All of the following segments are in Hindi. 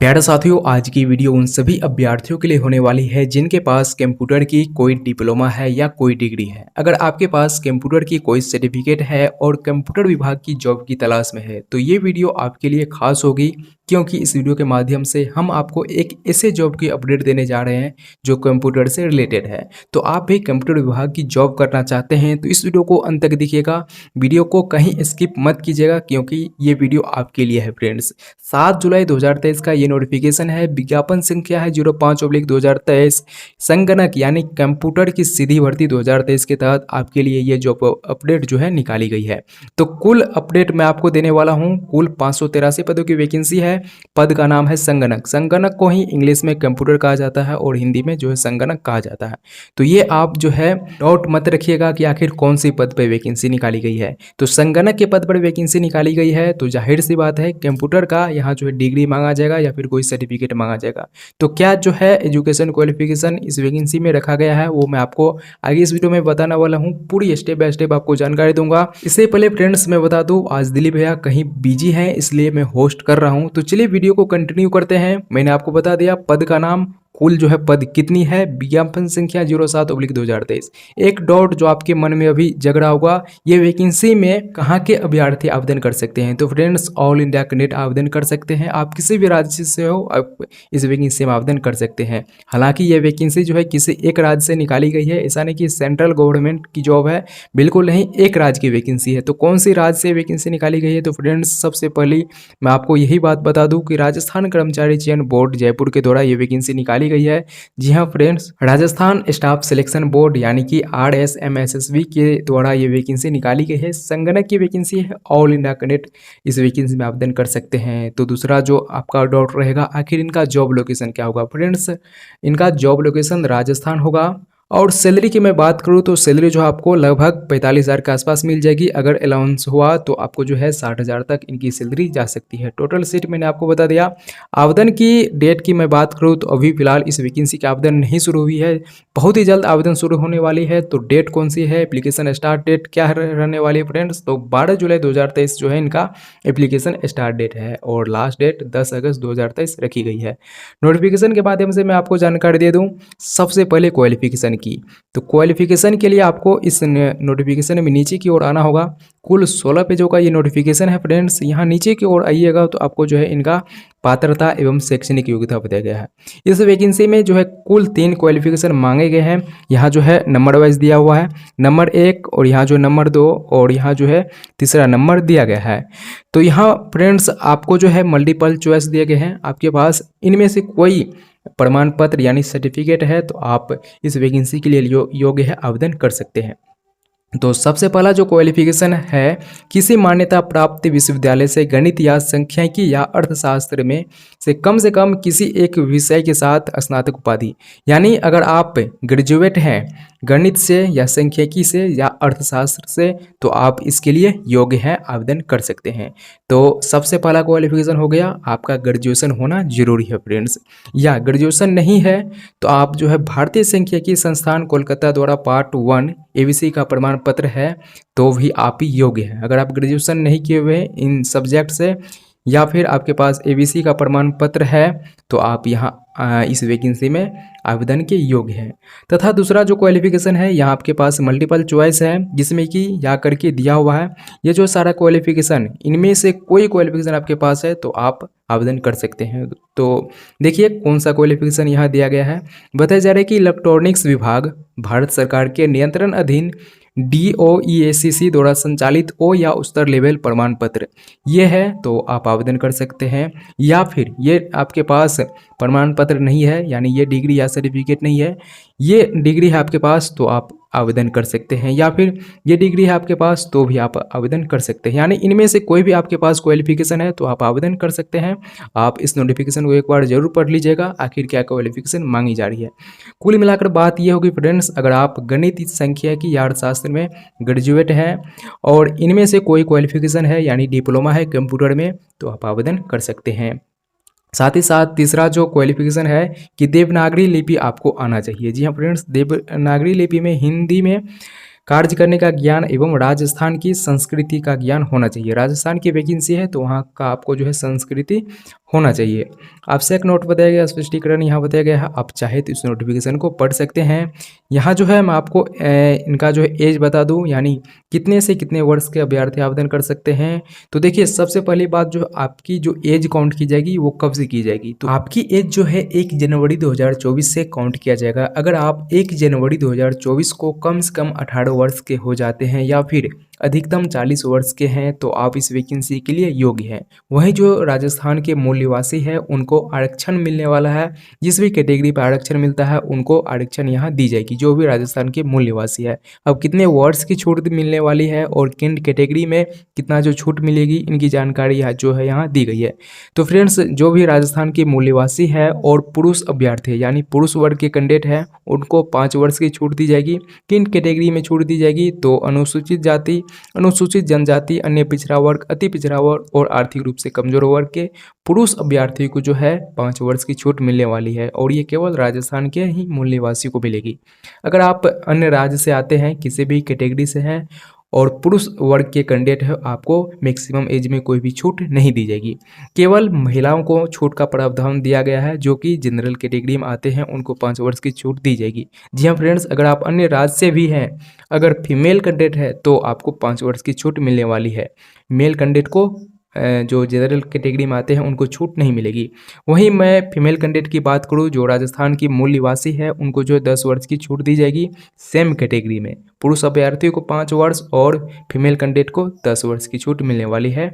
प्यारे साथियों, आज की वीडियो उन सभी अभ्यर्थियों के लिए होने वाली है जिनके पास कंप्यूटर की कोई डिप्लोमा है या कोई डिग्री है। अगर आपके पास कंप्यूटर की कोई सर्टिफिकेट है और कंप्यूटर विभाग की जॉब की तलाश में है तो ये वीडियो आपके लिए खास होगी, क्योंकि इस वीडियो के माध्यम से हम आपको एक ऐसे जॉब की अपडेट देने जा रहे हैं जो कंप्यूटर से रिलेटेड है। तो आप भी कंप्यूटर विभाग की जॉब करना चाहते हैं तो इस वीडियो को अंत तक देखिएगा। वीडियो को कहीं स्किप मत कीजिएगा, क्योंकि ये वीडियो आपके लिए है फ्रेंड्स। 7 जुलाई 2023 का ये नोटिफिकेशन है। विज्ञापन संख्या है 05/2023। संगणक यानी कंप्यूटर की सीधी भर्ती 2023 के तहत आपके लिए ये जॉब अपडेट जो है निकाली गई है। तो कुल अपडेट मैं आपको देने वाला हूँ। कुल 583 पदों की वैकेंसी है। पद का नाम है संगणक। संगणक को ही इंग्लिश में कंप्यूटर कहा जाता है और हिंदी में जो है संगणक कहा जाता है। तो ये आप जो है डाउट मत रखिएगा कि आखिर कौन सी पद पर वैकेंसी निकाली गई है। तो संगणक के पद पर वैकेंसी निकाली गई है तो जाहिर सी बात है कंप्यूटर का यहाँ जो है डिग्री मांगा जाएगा या फिर कोई सर्टिफिकेट मांगा जाएगा। तो क्या जो है एजुकेशन क्वालिफिकेशन इस वैकेंसी में रखा गया है वो मैं आपको आगे इस वीडियो में बताने वाला हूँ। पूरी स्टेप बाय स्टेप आपको जानकारी दूंगा। इससे पहले फ्रेंड्स मैं बता दूं, आज दिलीप भैया कहीं बिजी हैं इसलिए मैं होस्ट कर रहा हूँ। तो चलिए वीडियो को कंटिन्यू करते हैं। मैंने आपको बता दिया पद का नाम, कुल जो है पद कितनी है, विज्ञापन संख्या 07/2023। एक डाउट जो आपके मन में अभी जग रहा होगा, ये वैकेंसी में कहाँ के अभ्यर्थी आवेदन कर सकते हैं। तो फ्रेंड्स, ऑल इंडिया कैंडिडेट आवेदन कर सकते हैं। आप किसी भी राज्य से हो आप इस वैकेंसी में आवेदन कर सकते हैं। हालांकि ये वैकेंसी जो है किसी एक राज्य से निकाली गई है, ऐसा नहीं कि सेंट्रल गवर्नमेंट की जॉब है, बिल्कुल नहीं, एक राज्य की वैकेंसी है। तो कौन सी राज्य से वैकेंसी निकाली गई है? तो फ्रेंड्स, सबसे पहले मैं आपको यही बात बता दूं कि राजस्थान कर्मचारी चयन बोर्ड जयपुर के द्वारा ये वैकेंसी निकाली गई है। जी हाँ friends, Rajasthan staff selection board यानी कि RSMSSB के द्वारा ये वैकेंसी निकाली गई है। संगणक की वैकेंसी है। ऑल इंडिया कैंडिडेट इस वैकेंसी में आवेदन कर सकते हैं। तो दूसरा जो आपका डाउट रहेगा, आखिर इनका जॉब लोकेशन क्या होगा? फ्रेंड्स, इनका जॉब लोकेशन राजस्थान होगा। और सैलरी की मैं बात करूँ तो सैलरी जो आपको लगभग 45,000 के आसपास मिल जाएगी। अगर अलाउंस हुआ तो आपको जो है 60,000 तक इनकी सैलरी जा सकती है। टोटल सीट मैंने आपको बता दिया। आवेदन की डेट की मैं बात करूँ तो अभी फिलहाल इस वैकेंसी की आवेदन नहीं शुरू हुई है, बहुत ही जल्द आवेदन शुरू होने वाली है। तो डेट कौन सी है, एप्लीकेशन स्टार्ट डेट क्या रहने वाली है फ्रेंड्स? तो 12 जुलाई 2023 जो है इनका एप्लीकेशन स्टार्ट डेट है और लास्ट डेट 10 अगस्त 2023 रखी गई है। नोटिफिकेशन के माध्यम से मैं आपको जानकारी दे दूँ। सबसे पहले क्वालिफिकेशन की, तो क्वालिफिकेशन के लिए आपको इस नोटिफिकेशन में नीचे की ओर आना होगा। कुल 16 पेजों का ये नोटिफिकेशन है फ्रेंड्स। यहाँ नीचे की ओर आइएगा तो आपको जो है इनका पात्रता एवं शैक्षणिक योग्यता बताया गया है। इस वैकेंसी में जो है कुल 3 क्वालिफिकेशन मांगे गए हैं। यहाँ जो है नंबर वाइज दिया हुआ है, नंबर 1 और यहाँ जो नंबर 2 और यहाँ जो है तीसरा नंबर दिया गया है। तो यहाँ फ्रेंड्स आपको जो है मल्टीपल चॉइस दिए गए हैं। आपके पास इनमें से कोई प्रमाण पत्र यानी सर्टिफिकेट है तो आप इस वैकेंसी के लिए योग्य है, आवेदन कर सकते हैं। तो सबसे पहला जो क्वालिफिकेशन है, किसी मान्यता प्राप्त विश्वविद्यालय से गणित या सांख्यिकी या अर्थशास्त्र में से कम किसी एक विषय के साथ स्नातक उपाधि। यानी अगर आप ग्रेजुएट हैं गणित से या सांख्यिकी से या अर्थशास्त्र से तो आप इसके लिए योग्य हैं, आवेदन कर सकते हैं। तो सबसे पहला क्वालिफिकेशन हो गया, आपका ग्रेजुएशन होना जरूरी है फ्रेंड्स। या ग्रेजुएशन नहीं है तो आप जो है भारतीय सांख्यिकी संस्थान कोलकाता द्वारा पार्ट 1 ABC का प्रमाण पत्र है तो भी आप ही योग्य हैं। अगर आप ग्रेजुएशन नहीं किए हुए हैं इन सब्जेक्ट से या फिर आपके पास ABC का प्रमाण पत्र है तो आप यहाँ इस वैकेंसी में आवेदन के योग्य हैं। तथा दूसरा जो क्वालिफिकेशन है, यहाँ आपके पास मल्टीपल चॉइस है जिसमें कि या करके दिया हुआ है। ये जो सारा क्वालिफिकेशन, इनमें से कोई क्वालिफिकेशन आपके पास है तो आप आवेदन कर सकते हैं। तो देखिए कौन सा क्वालिफिकेशन यहाँ दिया गया है। बताया जा रहा है कि इलेक्ट्रॉनिक्स विभाग भारत सरकार के नियंत्रण अधीन DOEACC द्वारा संचालित ओ या उच्चतर लेवल प्रमाण पत्र ये है तो आप आवेदन कर सकते हैं। या फिर ये आपके पास प्रमाण पत्र नहीं है, यानी ये डिग्री या सर्टिफिकेट नहीं है, ये डिग्री है आपके पास तो आप आवेदन कर सकते हैं। या फिर ये डिग्री है आपके पास तो भी आप आवेदन कर सकते हैं। यानी इनमें से कोई भी आपके पास क्वालिफिकेशन है तो आप आवेदन कर सकते हैं। आप इस नोटिफिकेशन को एक बार जरूर पढ़ लीजिएगा, आखिर क्या क्वालिफिकेशन मांगी जा रही है। कुल मिलाकर बात यह होगी फ्रेंड्स, अगर आप गणित सांख्यिकी या अर्थशास्त्र में ग्रेजुएट हैं और इनमें से कोई क्वालिफिकेशन है यानी डिप्लोमा है कंप्यूटर में तो आप आवेदन कर सकते हैं। साथ ही साथ तीसरा जो क्वालिफिकेशन है कि देवनागरी लिपि आपको आना चाहिए। जी हाँ फ्रेंड्स, देवनागरी लिपि में हिंदी में कार्य करने का ज्ञान एवं राजस्थान की संस्कृति का ज्ञान होना चाहिए। राजस्थान की वैकेंसी है तो वहाँ का आपको जो है संस्कृति होना चाहिए। आपसे एक नोट बताया गया, स्पष्टीकरण यहाँ बताया गया है, आप चाहे तो इस नोटिफिकेशन को पढ़ सकते हैं। यहाँ जो है मैं आपको इनका जो है एज बता दूँ, यानी कितने से कितने वर्ष के अभ्यर्थी आवेदन कर सकते हैं। तो देखिए सबसे पहली बात, जो आपकी जो एज काउंट की जाएगी वो कब से की जाएगी, तो आपकी एज जो है 1 जनवरी 2024 से काउंट किया जाएगा। अगर आप 1 जनवरी 2024 को कम से कम 18 वर्ष के हो जाते हैं या फिर अधिकतम 40 वर्ष के हैं तो आप इस वैकेंसी के लिए योग्य हैं। वहीं जो राजस्थान के मूल निवासी है उनको आरक्षण मिलने वाला है। जिस भी कैटेगरी पर आरक्षण मिलता है उनको आरक्षण यहाँ दी जाएगी, जो भी राजस्थान के मूल निवासी है। अब कितने वर्ष की छूट मिलने वाली है और किन कैटेगरी में कितना जो छूट मिलेगी, इनकी जानकारी जो है यहाँ दी गई है। तो फ्रेंड्स, जो भी राजस्थान के मूल निवासी है और पुरुष अभ्यर्थी यानी पुरुष वर्ग के कैंडिडेट हैं उनको 5 वर्ष की छूट दी जाएगी। किन कैटेगरी में छूट दी जाएगी, तो अनुसूचित जाति, अनुसूचित जनजाति, अन्य पिछड़ा वर्ग, अति पिछड़ा वर्ग और आर्थिक रूप से कमजोर वर्ग के पुरुष अभ्यर्थी को जो है 5 वर्ष की छूट मिलने वाली है और ये केवल राजस्थान के ही मूल निवासी को मिलेगी। अगर आप अन्य राज्य से आते हैं, किसी भी कैटेगरी से हैं और पुरुष वर्ग के कैंडिडेट है, आपको मैक्सिमम एज में कोई भी छूट नहीं दी जाएगी। केवल महिलाओं को छूट का प्रावधान दिया गया है, जो कि जनरल कैटेगरी में आते हैं उनको 5 वर्ष की छूट दी जाएगी। जी हाँ फ्रेंड्स, अगर आप अन्य राज्य से भी हैं, अगर फीमेल कैंडिडेट है तो आपको 5 वर्ष की छूट मिलने वाली है। मेल कैंडिडेट को जो जनरल कैटेगरी में आते हैं उनको छूट नहीं मिलेगी। वहीं मैं फीमेल कैंडिडेट की बात करूं, जो राजस्थान की मूल निवासी है उनको जो 10 वर्ष की छूट दी जाएगी सेम कैटेगरी में। पुरुष अभ्यर्थियों को 5 वर्ष और फीमेल कैंडिडेट को 10 वर्ष की छूट मिलने वाली है।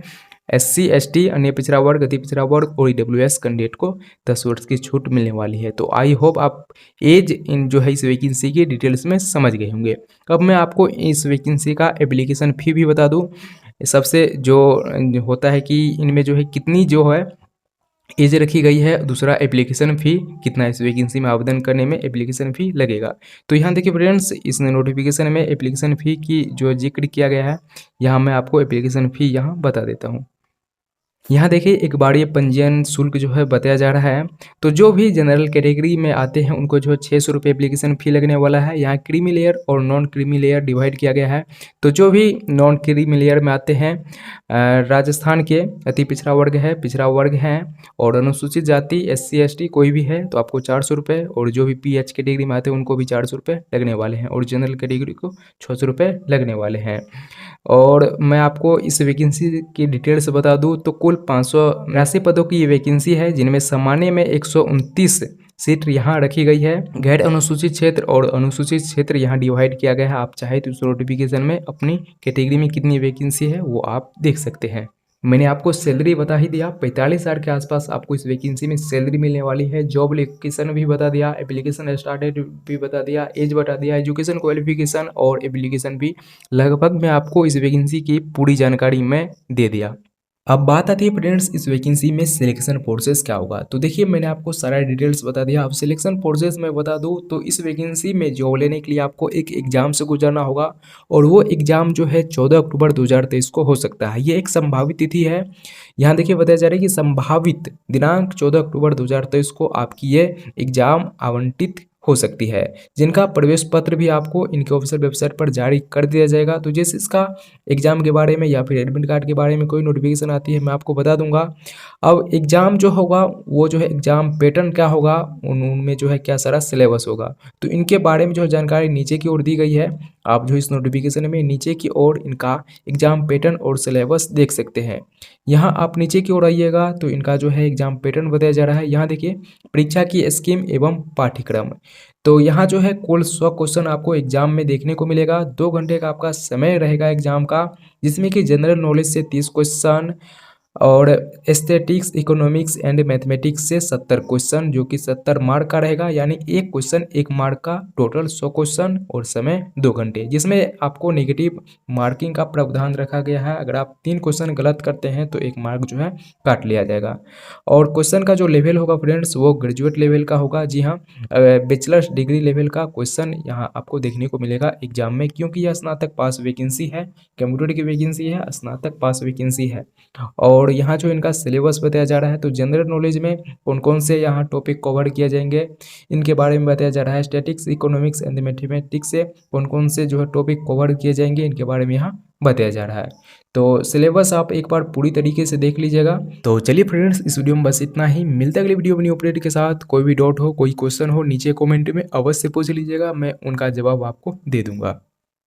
SC ST, अन्य पिछड़ा वर्ग, अति पिछड़ा वर्ग और EWS कैंडिडेट को 10 वर्ष की छूट मिलने वाली है। तो आई होप आप एज इन जो है इस वैकेंसी की डिटेल्स में समझ गए होंगे। अब मैं आपको इस वैकेंसी का एप्लीकेशन फी भी बता दूं। सबसे जो होता है कि इनमें जो है कितनी जो है एज रखी गई है, दूसरा एप्लीकेशन फ़ी कितना इस वैकेंसी में आवेदन करने में एप्लीकेशन फ़ी लगेगा। तो यहाँ देखिए फ्रेंड्स, इस नोटिफिकेशन में एप्लीकेशन फ़ी की जो जिक्र किया गया है, यहाँ मैं आपको एप्लीकेशन फ़ी यहाँ बता देता हूँ। यहाँ देखिए एक बार ये पंजीयन शुल्क जो है बताया जा रहा है। तो जो भी जनरल कैटेगरी में आते हैं उनको जो 600 रुपये एप्लीकेशन फ़ी लगने वाला है। यहाँ क्रीमी लेयर और नॉन क्रीमी लेयर डिवाइड किया गया है। तो जो भी नॉन क्रीमी लेयर में आते हैं, राजस्थान के अति पिछड़ा वर्ग है, पिछड़ा वर्ग हैं और अनुसूचित जाति SC ST कोई भी है तो आपको 400 रुपये, और जो भी PH कैटेगरी में आते हैं उनको भी 400 रुपये लगने वाले हैं और जनरल कैटेगरी को 600 रुपये लगने वाले हैं। और मैं आपको इस वैकेंसी की डिटेल्स बता दूं तो कुल 589 पदों की ये वैकेंसी है, जिनमें सामान्य में 129 सीट यहाँ रखी गई है। गैर अनुसूचित क्षेत्र और अनुसूचित क्षेत्र यहाँ डिवाइड किया गया है। आप चाहे तो इस नोटिफिकेशन में अपनी कैटेगरी में कितनी वैकेंसी है वो आप देख सकते हैं। मैंने आपको सैलरी बता ही दिया, 45 हज़ार के आसपास आपको इस वैकेंसी में सैलरी मिलने वाली है। जॉब लोकेशन भी बता दिया, एप्लीकेशन स्टार्टेड भी बता दिया, एज बता दिया, एजुकेशन क्वालिफिकेशन और एप्लीकेशन भी लगभग मैं आपको इस वैकेंसी की पूरी जानकारी में दे दिया। अब बात आती है फ्रेंड्स इस वैकेंसी में सिलेक्शन प्रोसेस क्या होगा। तो देखिए मैंने आपको सारा डिटेल्स बता दिया। अब सिलेक्शन प्रोसेस में बता दूं तो इस वैकेंसी में जॉब लेने के लिए आपको एक एग्जाम से गुजरना होगा और वो एग्जाम जो है 14 अक्टूबर 2023 को हो सकता है। ये एक संभावित तिथि है। यहाँ देखिए बताया जा रहा है कि संभावित दिनांक 14 अक्टूबर 2023 को आपकी ये एग्जाम आवंटित हो सकती है, जिनका प्रवेश पत्र भी आपको इनके ऑफिशियल वेबसाइट पर जारी कर दिया जाएगा। तो जैसे इसका एग्जाम के बारे में या फिर एडमिट कार्ड के बारे में कोई नोटिफिकेशन आती है मैं आपको बता दूंगा। अब एग्जाम जो होगा वो जो है एग्जाम पैटर्न क्या होगा, उनमें जो है क्या सारा सिलेबस होगा, तो इनके बारे में जो जानकारी नीचे की ओर दी गई है। आप जो इस नोटिफिकेशन में नीचे की ओर इनका एग्जाम पैटर्न और सिलेबस देख सकते हैं। यहाँ आप नीचे की ओर आइएगा तो इनका जो है एग्जाम पैटर्न बताया जा रहा है। यहाँ देखिए परीक्षा की स्कीम एवं पाठ्यक्रम। तो यहाँ जो है कुल 100 क्वेश्चन आपको एग्जाम में देखने को मिलेगा। 2 घंटे का आपका समय रहेगा एग्जाम का, जिसमें कि जनरल नॉलेज से 30 क्वेश्चन और एस्थेटिक्स, इकोनॉमिक्स एंड मैथमेटिक्स से 70 क्वेश्चन, जो कि 70 मार्क का रहेगा। यानी एक क्वेश्चन 1 मार्क का, टोटल 100 क्वेश्चन और समय 2 घंटे, जिसमें आपको नेगेटिव मार्किंग का प्रावधान रखा गया है। अगर आप 3 क्वेश्चन गलत करते हैं तो 1 मार्क जो है काट लिया जाएगा। और क्वेश्चन का जो लेवल होगा फ्रेंड्स वो ग्रेजुएट लेवल का होगा। जी हाँ, बैचलर्स डिग्री लेवल का क्वेश्चन यहाँ आपको देखने को मिलेगा एग्जाम में, क्योंकि यह स्नातक पास वैकेंसी है, कंप्यूटर की वैकेंसी है, स्नातक पास वैकेंसी है। और और यहाँ जो इनका सिलेबस बताया जा रहा है, तो जनरल नॉलेज में कौन कौन से यहाँ टॉपिक कवर किए जाएंगे इनके बारे में बताया जा रहा है। स्टैटिक्स, इकोनॉमिक्स एंड मैथमेटिक्स से कौन कौन से जो है टॉपिक कवर किए जाएंगे इनके बारे में यहाँ बताया जा रहा है। तो सिलेबस आप एक बार पूरी तरीके से देख लीजिएगा। तो चलिए फ्रेंड्स, इस वीडियो में बस इतना ही। मिलते हैं अगली वीडियो में न्यू अपडेट के साथ। कोई भी डाउट हो, कोई क्वेश्चन हो, नीचे कमेंट में अवश्य पूछ लीजिएगा, मैं उनका जवाब आपको दे दूंगा।